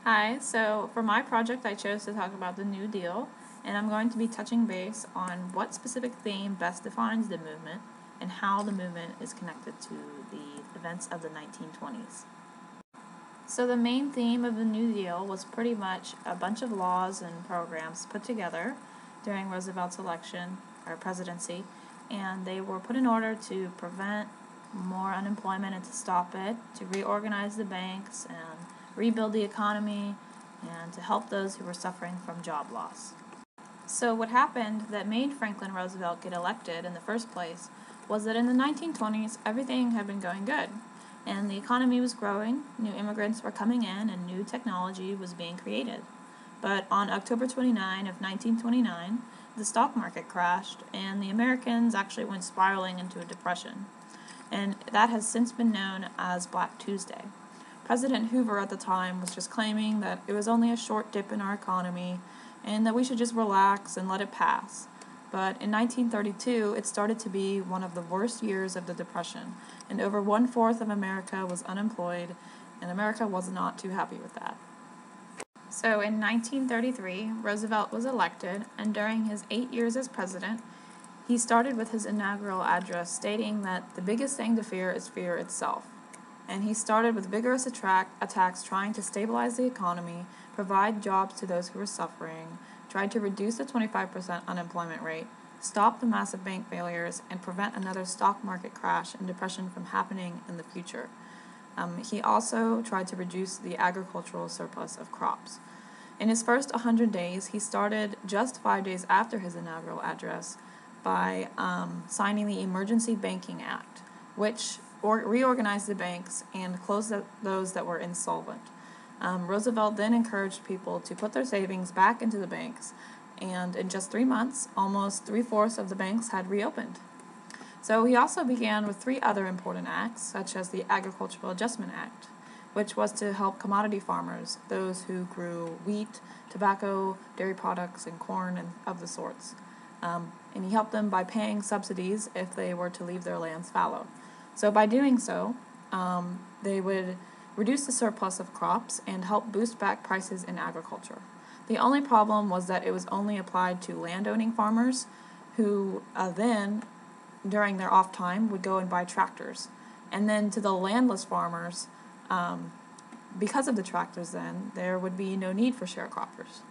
Hi, so for my project I chose to talk about the New Deal, and I'm going to be touching base on what specific theme best defines the movement and how the movement is connected to the events of the 1920s. So the main theme of the New Deal was pretty much a bunch of laws and programs put together during Roosevelt's election or presidency, and they were put in order to prevent more unemployment and to stop it, to reorganize the banks and rebuild the economy, and to help those who were suffering from job loss. So what happened that made Franklin Roosevelt get elected in the first place was that in the 1920s everything had been going good, and the economy was growing, new immigrants were coming in, and new technology was being created. But on October 29 of 1929, the stock market crashed, and the Americans actually went spiraling into a depression. And that has since been known as Black Tuesday. President Hoover at the time was just claiming that it was only a short dip in our economy and that we should just relax and let it pass. But in 1932, it started to be one of the worst years of the Depression, and over 1/4 of America was unemployed, and America was not too happy with that. So in 1933, Roosevelt was elected, and during his 8 years as president, he started with his inaugural address stating that the biggest thing to fear is fear itself. And he started with vigorous attacks trying to stabilize the economy, provide jobs to those who were suffering, tried to reduce the 25% unemployment rate, stop the massive bank failures, and prevent another stock market crash and depression from happening in the future. He also tried to reduce the agricultural surplus of crops. In his first 100 days, he started just 5 days after his inaugural address by signing the Emergency Banking Act, which reorganized the banks and closed those that were insolvent. Roosevelt then encouraged people to put their savings back into the banks, and in just 3 months, almost 3/4 of the banks had reopened. So he also began with 3 other important acts, such as the Agricultural Adjustment Act, which was to help commodity farmers, those who grew wheat, tobacco, dairy products, and corn, and of the sorts. And he helped them by paying subsidies if they were to leave their lands fallow. So by doing so, they would reduce the surplus of crops and help boost back prices in agriculture. The only problem was that it was only applied to landowning farmers who then, during their off time, would go and buy tractors. And then to the landless farmers, because of the tractors then, there would be no need for sharecroppers.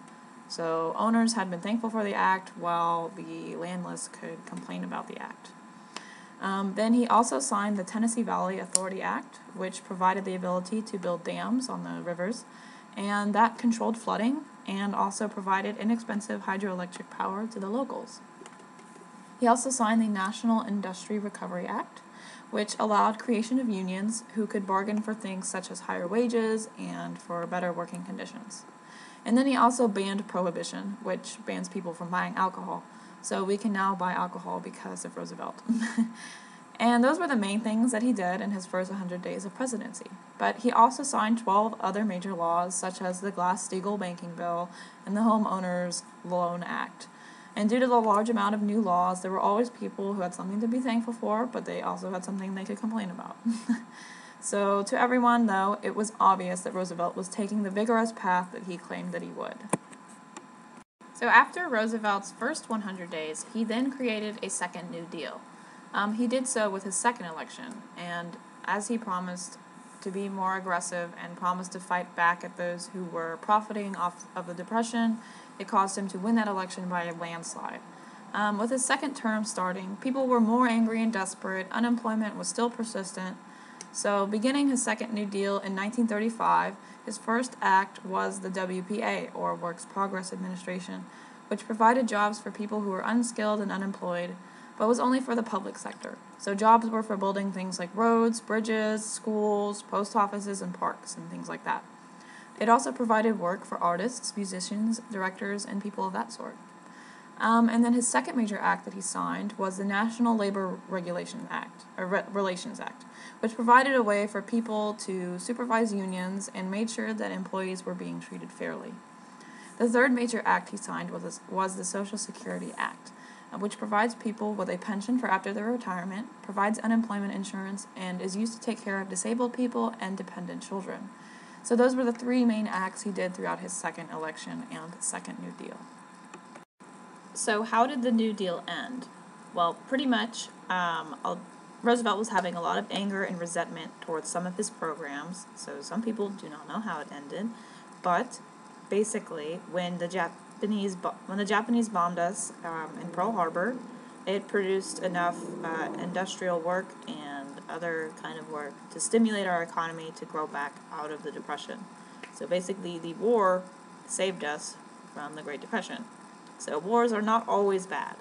So owners had been thankful for the act while the landless could complain about the act. Then he also signed the Tennessee Valley Authority Act, which provided the ability to build dams on the rivers, and that controlled flooding and also provided inexpensive hydroelectric power to the locals. He also signed the National Industry Recovery Act, which allowed creation of unions who could bargain for things such as higher wages and for better working conditions. And then he also banned prohibition, which bans people from buying alcohol. So we can now buy alcohol because of Roosevelt. And those were the main things that he did in his first 100 days of presidency. But he also signed 12 other major laws, such as the Glass-Steagall Banking Bill and the Homeowners Loan Act. And due to the large amount of new laws, there were always people who had something to be thankful for, but they also had something they could complain about. So to everyone, though, it was obvious that Roosevelt was taking the vigorous path that he claimed that he would. So after Roosevelt's first 100 days, he then created a second New Deal. He did so with his second election, and as he promised to be more aggressive and promised to fight back at those who were profiting off of the Depression, it caused him to win that election by a landslide. With his second term starting, people were more angry and desperate, unemployment was still persistent. So beginning his second New Deal in 1935, his first act was the WPA, or Works Progress Administration, which provided jobs for people who were unskilled and unemployed, but was only for the public sector. So jobs were for building things like roads, bridges, schools, post offices, and parks, and things like that. It also provided work for artists, musicians, directors, and people of that sort. And then his second major act that he signed was the National Labor Relations Act, which provided a way for people to supervise unions and made sure that employees were being treated fairly. The third major act he signed was the Social Security Act, which provides people with a pension for after their retirement, provides unemployment insurance, and is used to take care of disabled people and dependent children. So those were the three main acts he did throughout his second election and second New Deal. So how did the New Deal end? Well, pretty much, Roosevelt was having a lot of anger and resentment towards some of his programs, so some people do not know how it ended, but basically, when the Japanese bombed us in Pearl Harbor, it produced enough industrial work and other kind of work to stimulate our economy to grow back out of the Depression. So basically, the war saved us from the Great Depression. So wars are not always bad.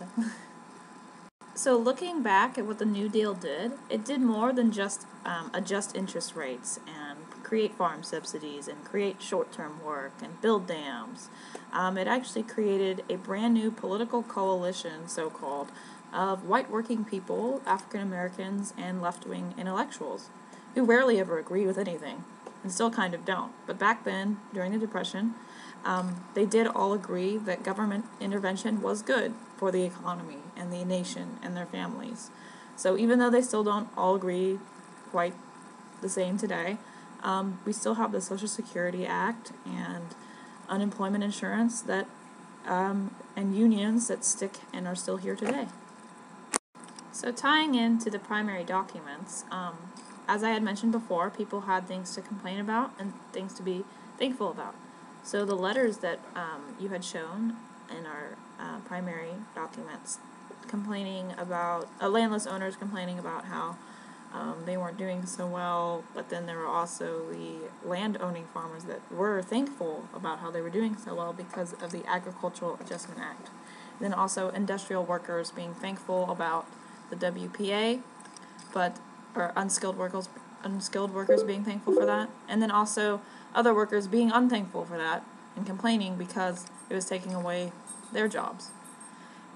So looking back at what the New Deal did, it did more than just adjust interest rates and create farm subsidies and create short-term work and build dams. It actually created a brand new political coalition, so-called, of white working people, African Americans, and left-wing intellectuals, who rarely ever agree with anything, and still kind of don't. But back then, during the Depression, they did all agree that government intervention was good for the economy and the nation and their families. So even though they still don't all agree quite the same today, we still have the Social Security Act and unemployment insurance that and unions that stick and are still here today. So tying into the primary documents, as I had mentioned before, people had things to complain about and things to be thankful about. So the letters that you had shown in our primary documents, complaining about landless owners complaining about how they weren't doing so well, but then there were also the land-owning farmers that were thankful about how they were doing so well because of the Agricultural Adjustment Act. Then also industrial workers being thankful about the WPA, or unskilled workers being thankful for that, and then also other workers being unthankful for that and complaining because it was taking away their jobs.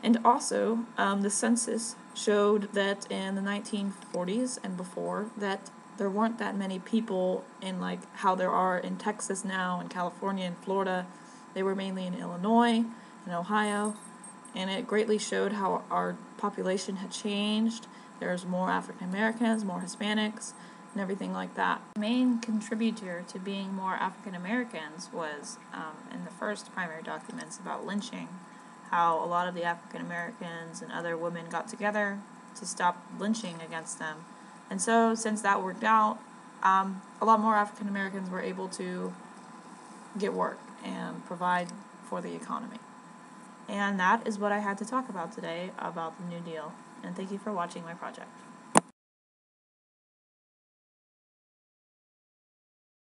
And also, the census showed that in the 1940s and before that there weren't that many people in like how there are in Texas now and California and Florida. They were mainly in Illinois and Ohio, and it greatly showed how our population had changed. There's more African Americans, more Hispanics, and everything like that. The main contributor to being more African Americans was in the first primary documents about lynching, how a lot of the African Americans and other women got together to stop lynching against them. And so since that worked out, a lot more African Americans were able to get work and provide for the economy. And that is what I had to talk about today about the New Deal. And thank you for watching my project.